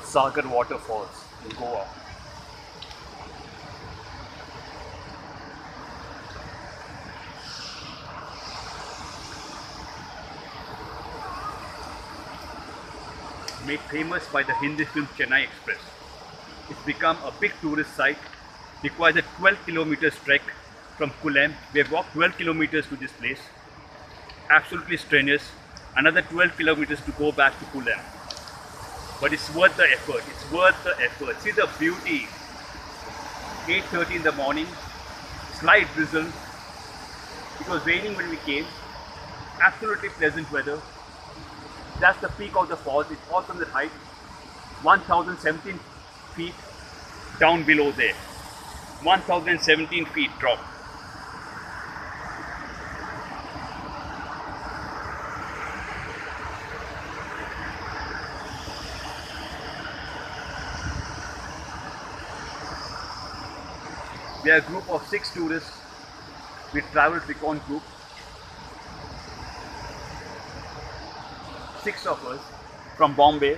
Sagar waterfalls in Goa. Made famous by the Hindi film Chennai Express. It's become a big tourist site. Requires a 12 kilometers trek from Kulem. We have walked 12 kilometers to this place. Absolutely strenuous. Another 12 kilometers to go back to Kulem. But it's worth the effort. It's worth the effort. See the beauty. 8:30 in the morning. Slight drizzle. It was raining when we came. Absolutely pleasant weather. That's the peak of the falls. It's falls on the height 1017 feet down below there. 1017 feet drop. We are a group of 6 tourists. We traveled Recon group. 6 of us from Bombay.